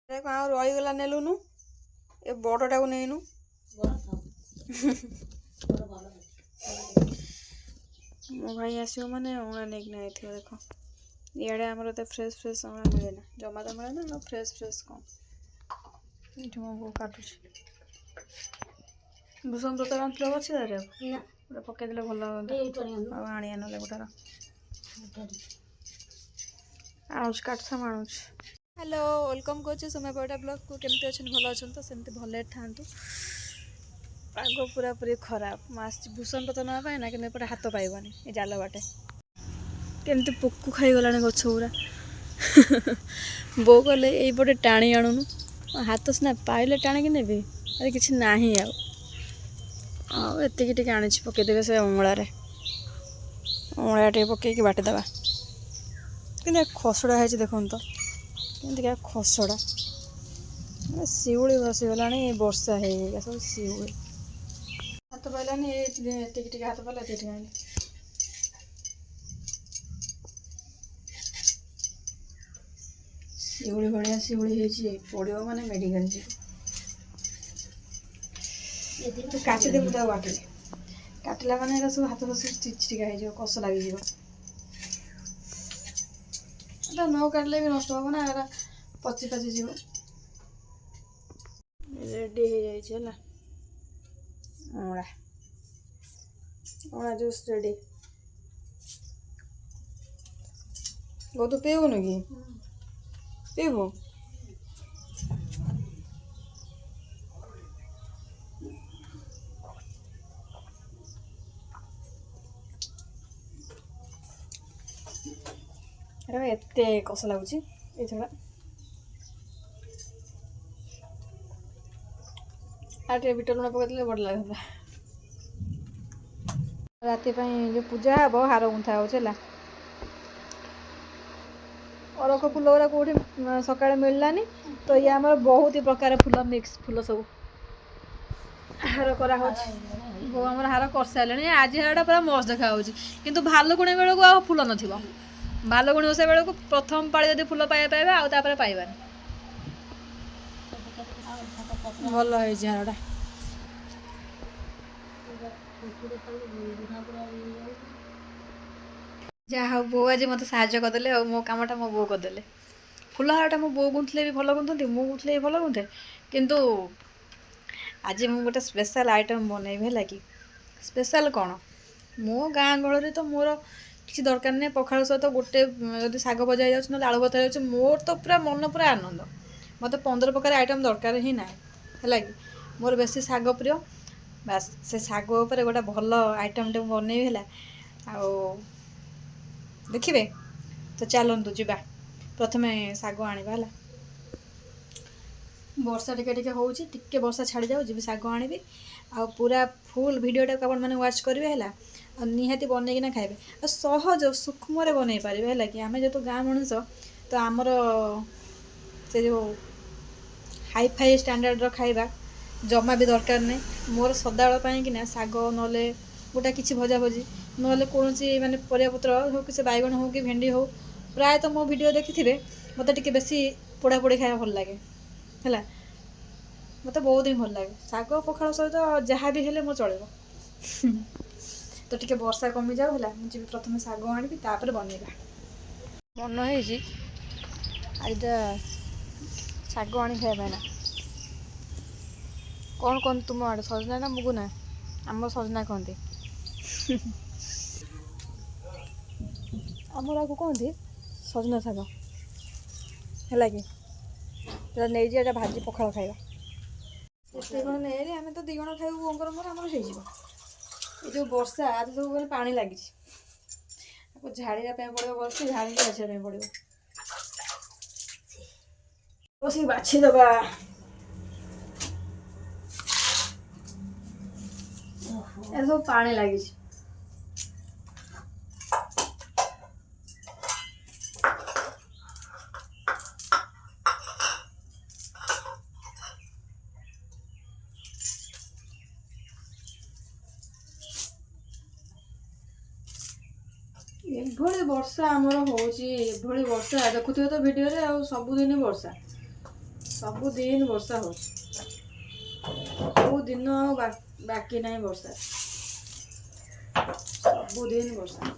देखो आ रहीगला नेलुनु ए बड़टा को नेनु मो भाई आसो मैंने अणा नहीं ना देख इे आमर तो फ्रेश फ्रेश अणा मिले ना जमा तो मिले ना फ्रेश फ्रेश कौन ये मो बो काटु भूषण प्रकार अंतल अच्छे तार पकईदे भल आनिया ना गोटार आणुच काटसा आणुच हेलो वेलकम कर समय बड़ा ब्लॉग को केमती अच्छे भल अच्छा तो सेमती भले था पाग पूरा पूरी खराब मुझे भूषण पतर नापी ना कि हाथ पाइबनी ये जाल बाटे केमती पोक खाईगला गछ पूरा बो कले यहीपटे टाणी आणुनु हाथ सीना पाइले टाणिकी नेबी अरे किसी ना आती आनी पकईदेवे से अमलार अमला टे पकईकी बाटिदेवा कि खसड़ा है देखो तो क्या खसड़ा शिउली बसीगला वर्षा है सब शिउली हाथ पाइलानी हाथ पाइला शिउली भाया शिउली पड़ो माने मेडिकल जी काटिदे मुझे बाटे काटिला माने सब हाथ बस चिचिका हो कष लगे न काटले भी नष्ट हम ना पची पची जीव रेडी हो जाए अमला अमला जूस रेडी गो तू पीबुन कि पीबू अरे एत कष लगुच ये आटे बिट लुण पकड़े बड़ लगता राति जो पूजा हम हार गुंथा होगा अरख फुल गुरा कौटी सका मिललानी तो ये आम बहुत ही प्रकार फुल मिक्स फुल सब हार करा बो आम हार कर सारे आज हारटा पूरा मस्त देखा कि भालुकुणी बेलू आ फुल न भालुकुणी ओषा बेलू प्रथम पाड़ी जब फुल पाइबा आउे पाइबानी भल हारटा जहाँ बो आज मत साहय करदे मो कमटा मो बो करदे फुल हारटा मो बो गुंथले भी भल गुंथती मु गुंथले भी भल गुंथे किंतु आज मु गोटे स्पेशल आइटम बनैबी है कि स्पेशल कौन मो गाँ गहल तो मोर किसी दरकार नहीं पखाड़ सहित गोटे जब शाग भजा जाऊँ ना आलू भत्ता जाऊँ मोर तो पूरा मन पूरा आनंद मत 15 प्रकार आइटम दरकार ही ना है कि मोर बेसी शाग प्रिय बास से शाग उपर गोटे भल आइटम टे बनैबी है देखिए तो चलतु जा प्रथमे शाग आनिबा है वर्षा टिके होची टिके वर्षा छाड़ी जाऊ जी शाग आनिबी आ पूरा फुल वीडियोटा आपण मैंने वाच करेंगे है निहाती बनईकिना खाइबे आ सहज सूक्ष्म बनई पारे है कि आम जो गाँ मनुष्य तो आमर से जो हाई फाई स्टैंडर्ड खाइबा जमा भी दरकार नहीं मोर सदाबेल कि शाग ना गोटा किसी भजा भजी ना कौन मानने परियापत्र हो कि बैगण हो कि भेंडी हो प्राय तो मो वीडियो देखी मत टे बेसी पोड़ा पोड़ी खाया भल लगे है मत बहुत ही भल लगे शाग पखाड़ सहित जहाँ भी हेले मो चलो तो टिके वर्षा कमी जाऊ है मुझे प्रथम शाग आनी तापर बनइबा मन है आज शाग आनी खाइबा ना कौन कौन तुम आड़े सजना ना मुगुना आम सजना कहते आमर आपको कहते सजना शाग है कि नहीं जा भाजी पखाड़ खाइबा ये आम तो दी जन खाइबू बोंकर मोर आमर हो जो वर्षा आज सब मैंने पानी लगी झाड़िया पड़ो वर्षा झाड़ी बाछा पड़ो बस बाछी दबा सब पानी लगी एभली वर्षा आमर होची एभली वर्षा देखुथिबे तो वीडियो रे आ सबुदिन वर्षा ସବୁଦିନ ବର୍ଷା ହଉଛି, କୋଉ ଦିନ ଆଉ ବାକି ନାହିଁ ବର୍ଷା, ସବୁଦିନ ବର୍ଷା।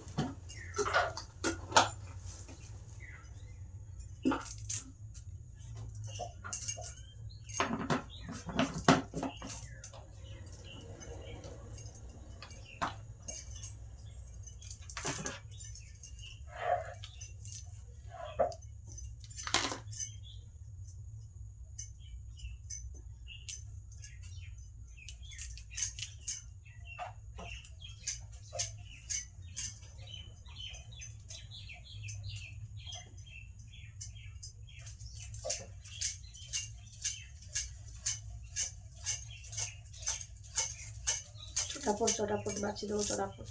চটাপট বাছি দেবো চটাপট।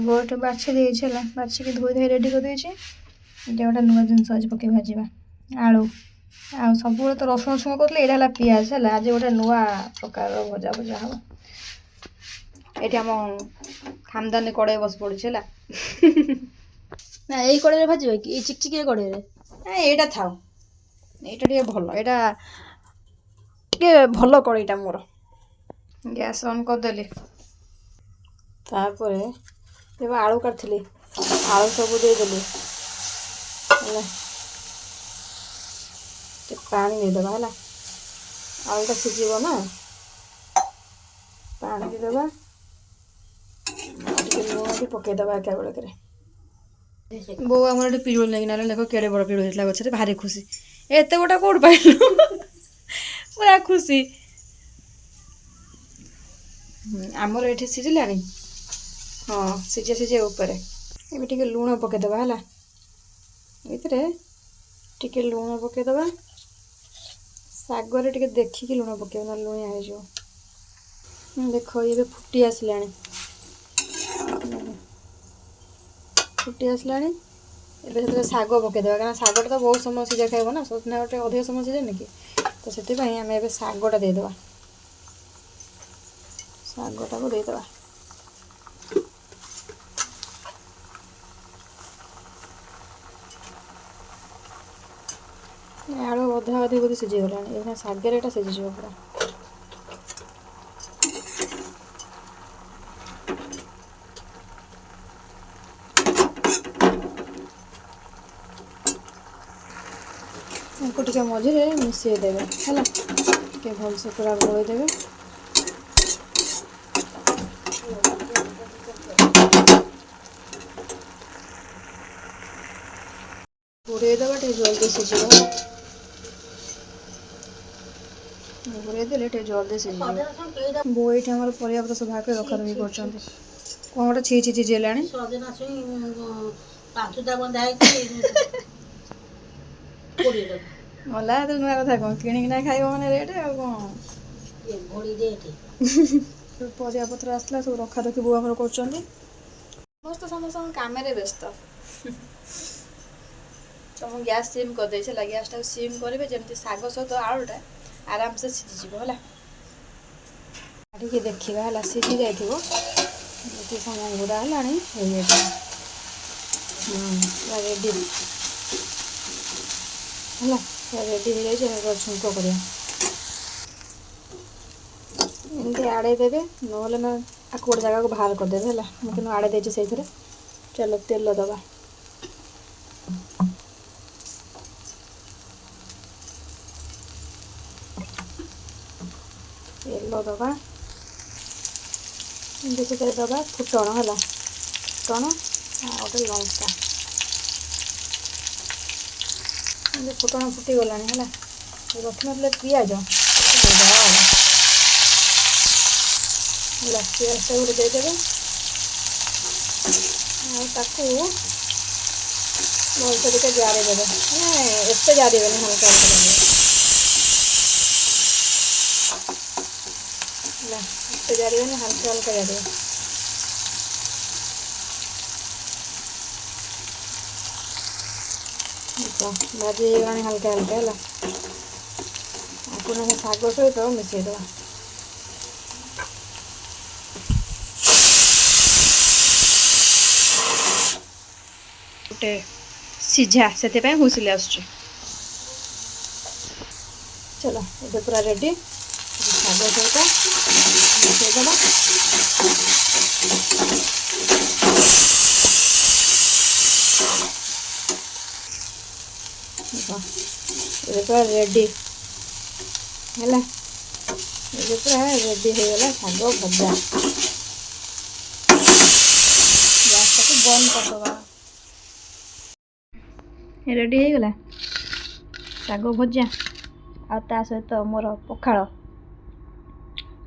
ଗୋଟେ ବାଛି ଦେଇଛି ହେଲା, ବାଛିକି ଧୋଇ ଧୋଇ ରେଡ଼ି କରିଦେଇଛି। ଏଇଟା ଗୋଟେ ନୂଆ ଜିନିଷ ଆଜି ପକେଇ ଭାଜିବା, ଆଳୁ। ଆଉ ସବୁବେଳେ ତ ରସୁଣ ରସୁଣ କରୁଥିଲେ, ଏଇଟା ହେଲା ପିଆଜ ହେଲା। ଆଜି ଗୋଟେ ନୂଆ ପ୍ରକାରର ଭଜା ଭଜା ହବ। ଏଇଠି ଆମ ଖାମଦାନୀ କଡ଼େଇ ବସି ପଡ଼ୁଛି ହେଲା। ନା ଏଇ କଡ଼େଇରେ ଭାଜିବା କି, ଏଇ ଚିକଚିକିଆ କଡ଼େଇରେ? ଏଇଟା ଥାଉ, ଏଇଟା ଟିକେ ଭଲ, ଏଇଟା ଟିକେ ଭଲ କଡ଼େଇଟା ମୋର। ଗ୍ୟାସ୍ ଅନ୍ କରିଦେଲି। ତାପରେ ଏବେ ଆଳୁ କାଟିଥିଲି, ଆଳୁ ସବୁ ଦେଇଦେଲି ହେଲା। ଟିକେ ପାଣି ଦେଇଦେବା ହେଲା, ଆଳୁଟା ସିଝିବ ନା। ପାଣି ଦେଇଦେବା, ଟିକେ ଲୁଣ ବି ପକେଇଦେବା ଏକା ବେଳକରେ। ବୋଉ ଆମର ଏଠି ପିଜୁଳି ନେଇକିନା ଦେଖ କେଡ଼େ ବଡ଼ ପିଜୁଳି ହେଇଥିଲା ଗଛରେ, ଭାରି ଖୁସି। ଏତେ ଗୋଟା କୋଉଠୁ ପାଇଲୁ? ପୁରା ଖୁସି। ଆମର ଏଠି ସିଝିଲାଣି, ହଁ ସିଝେ ଉପରେ। ଏବେ ଟିକେ ଲୁଣ ପକେଇଦେବା ହେଲା, ଏଥିରେ ଟିକେ ଲୁଣ ପକେଇଦେବା। ଶାଗରେ ଟିକେ ଦେଖିକି ଲୁଣ ପକେଇବା, ନହେଲେ ଲୁଣିଆ ହେଇଯିବ। ଦେଖ ଏବେ ଫୁଟି ଆସିଲାଣି, ଫୁଟି ଆସିଲାଣି। ଏବେ ସେଥିରେ ଶାଗ ପକେଇଦେବା, କାରଣ ଶାଗଟା ତ ବହୁତ ସମୟ ସିଝା ଖାଇବ ନା, ସଜନା ଗୋଟେ ଅଧିକ ସମୟ ସିଝେନି କି, ତ ସେଥିପାଇଁ ଆମେ ଏବେ ଶାଗଟା ଦେଇଦେବା। ଶାଗଟାକୁ ଦେଇଦେବା। ଆଳୁ ଅଧା ଅଧି ବୋଧେ ସିଝିଗଲାଣି, ଏଇନା ଶାଗରେ ଏଇଟା ସିଝିଯିବ ପୁରା। ତାକୁ ଟିକେ ମଝିରେ ମିଶାଇ ଦେବେ ହେଲା, ଟିକେ ଭଲସେ ପୁରା ଗୋଳେଇ ଦେବେ। ଘୋଡ଼େଇ ଦେବା, ଟିକେ ଜଲ୍ଦି ସିଝିବ। ଘୋଡ଼େଇ ଦେଲେ ଟିକେ ଜଲ୍ଦି ସିଝିବ। ବୋଉ ଏଇଠି ଆମର ପରିବାପତ୍ର ସବୁ ଭାଗ ରଖାରଖି କରୁଛନ୍ତି। କ'ଣ ଗୋଟେ ଛି ଛି ଛି ହେଲାଣି। ଗଲା ତ ନୂଆ କଥା, କ'ଣ କିଣିକିନା ଖାଇବ ମାନେ ରେଟ୍ ଆଉ କ'ଣ। ପରିବାପତ୍ର ଆସିଥିଲା ସବୁ ରଖାରଖି ବୋଉ ଆମର କରୁଛନ୍ତି। ସମସ୍ତଙ୍କ କାମରେ ବ୍ୟସ୍ତ। ତ ମୁଁ ଗ୍ୟାସ୍ ସିମ୍ କରିଦେଇଛି ହେଲା, ଗ୍ୟାସ୍ଟାକୁ ସିମ୍ କରିବେ ଯେମିତି ଶାଗ ସହିତ ଆଳୁଟା ଆରାମସେ ସିଝିଯିବ ହେଲା। ଟିକେ ଦେଖିବା ହେଲା, ସିଝି ଯାଇଥିବ, ଯେତିକି ସମୟ ଘୋଡ଼ା ହେଲାଣି ହେଇଯାଇଥିବ। ରେଡ଼ି ହେଲା, ରେଡ଼ି ହେଇଯାଇଛି। ଏବେ ଛୁଙ୍କ କରିବା, ଏମିତି ଆଡ଼େଇ ଦେବେ, ନହେଲେ ନା ଆକୁ ଗୋଟେ ଜାଗାକୁ ବାହାର କରିଦେବେ ହେଲା। ମୁଁ କିନ୍ତୁ ଆଡ଼େଇ ଦେଇଛି ସେଇଥିରେ। ଚାଲ ତେଲ ଦେବା, ତେଲ ଦେବା, ସେଥିରେ ଦେବା ଫୁଟଣ ହେଲା, ଫୁଟଣ ଆଉ ଗୋଟେ ଲଙ୍କା। ଏମିତି ଫୁଟଣ ଫୁଟିଗଲାଣି ହେଲା। ରଖିନଥିଲେ ପିଆଜ ହେଲା, ପିଆଜଟା ଗୋଟେ ଦେଇଦେବେ। ଆଉ ତାକୁ ଭଲସେ ଟିକେ ଜାରି ଦେବେ, ମାନେ ଏତେ ଜାରିବେନି, ହାଲକା ହାଲକା ହେଲା, ଏତେ ଜାରିବେନି, ହାଲକା ହାଲକା ଜାରିବେ। ଭାଜି ହେଇଗଲାଣି ହାଲକା ହାଲକା ହେଲା। ଆକୁ ଆମେ ଶାଗ ସହିତ ମିଶାଇଦେବା। ଗୋଟେ सीझा से हुसिले आसुची चलो ये पूरा रेडी शाग सहित मिसेदेव ये पूरा रेडी है ये पूरा रेडी हो गला शाग भजा बंद करदे रेडी हो गला शाग भजा आ सहित मोर पखाड़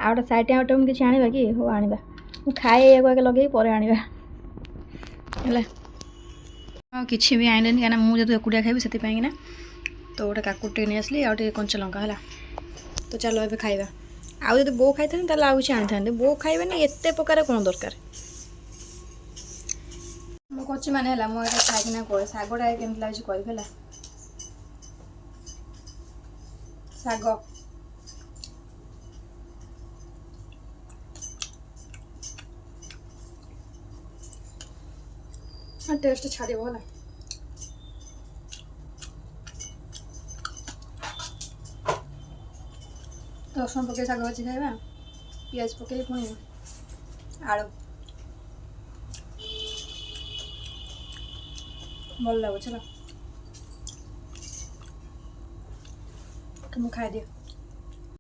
आ गए साइड आइटम किसी आने कि हो आने खाए आगे लगे पर आने किसी भी आने कहीं मुझे एकुटिया खाइबी से तो गोटे काकुटे नहीं आसली आउ कंचा लंका है तो चलो ए खाइबा आउ जो बो खाई था आउ किसी आनी था बो खाइबे एत प्रकार कौन दरकार मुझे माने मुझे खाइकिना कहे शागटा केमती लगे कह शाग टेस्ट छाड़ है रसुण पकई शाग भाजी खाइबा पियाज पकई पुणी आलू भल लगुच तुम खाई दियो।